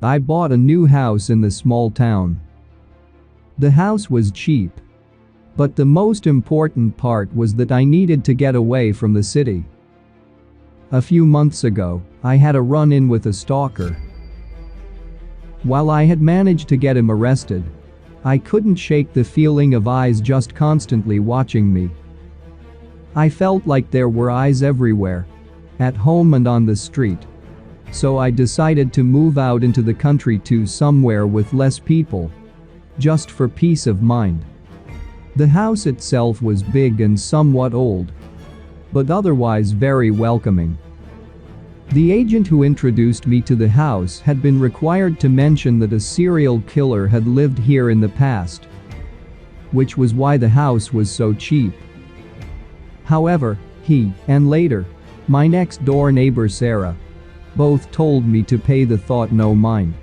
I bought a new house in the small town. The house was cheap. But the most important part was that I needed to get away from the city. A few months ago, I had a run-in with a stalker. While I had managed to get him arrested, I couldn't shake the feeling of eyes just constantly watching me. I felt like there were eyes everywhere, at home and on the street. So I decided to move out into the country to somewhere with less people, just for peace of mind. The house itself was big and somewhat old, but otherwise very welcoming. The agent who introduced me to the house had been required to mention that a serial killer had lived here in the past, which was why the house was so cheap. However, he, and later, my next-door neighbor Sarah, both told me to pay the thought no mind.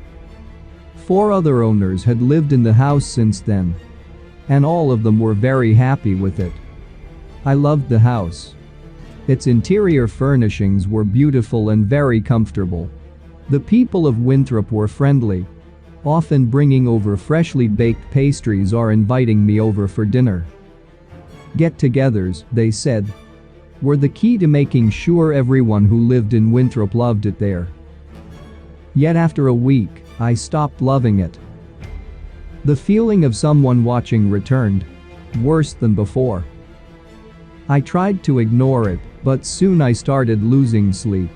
4 other owners had lived in the house since then, and all of them were very happy with it. I loved the house. Its interior furnishings were beautiful and very comfortable. The people of Winthrop were friendly, often bringing over freshly baked pastries or inviting me over for dinner. Get-togethers, they said, were the key to making sure everyone who lived in Winthrop loved it there. Yet after a week, I stopped loving it. The feeling of someone watching returned, worse than before. I tried to ignore it, but soon I started losing sleep.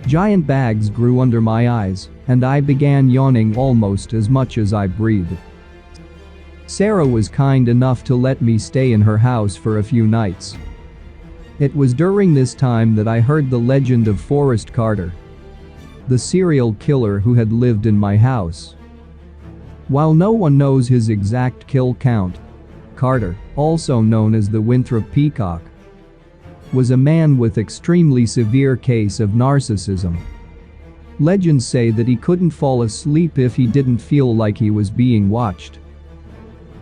Giant bags grew under my eyes, and I began yawning almost as much as I breathed. Sarah was kind enough to let me stay in her house for a few nights. It was during this time that I heard the legend of Forrest Carter, the serial killer who had lived in my house. While no one knows his exact kill count, Carter, also known as the Winthrop Peacock, was a man with extremely severe case of narcissism. Legends say that he couldn't fall asleep if he didn't feel like he was being watched.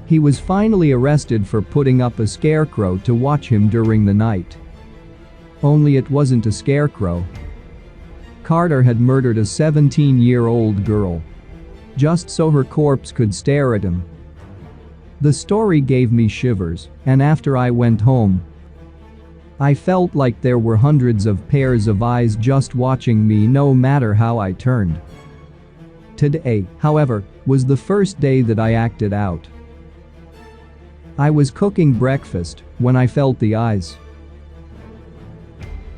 He was finally arrested for putting up a scarecrow to watch him during the night. Only it wasn't a scarecrow. Carter had murdered a 17-year-old girl, just so her corpse could stare at him. The story gave me shivers, and after I went home, I felt like there were hundreds of pairs of eyes just watching me no matter how I turned. Today, however, was the first day that I acted out. I was cooking breakfast when I felt the eyes.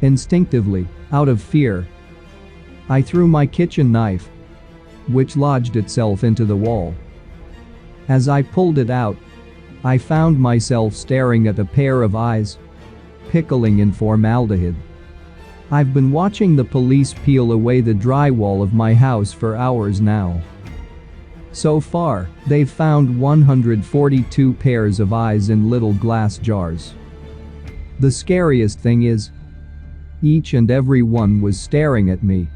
Instinctively, out of fear, I threw my kitchen knife, which lodged itself into the wall. As I pulled it out, I found myself staring at a pair of eyes, pickling in formaldehyde. I've been watching the police peel away the drywall of my house for hours now. So far, they've found 142 pairs of eyes in little glass jars. The scariest thing is, each and every one was staring at me.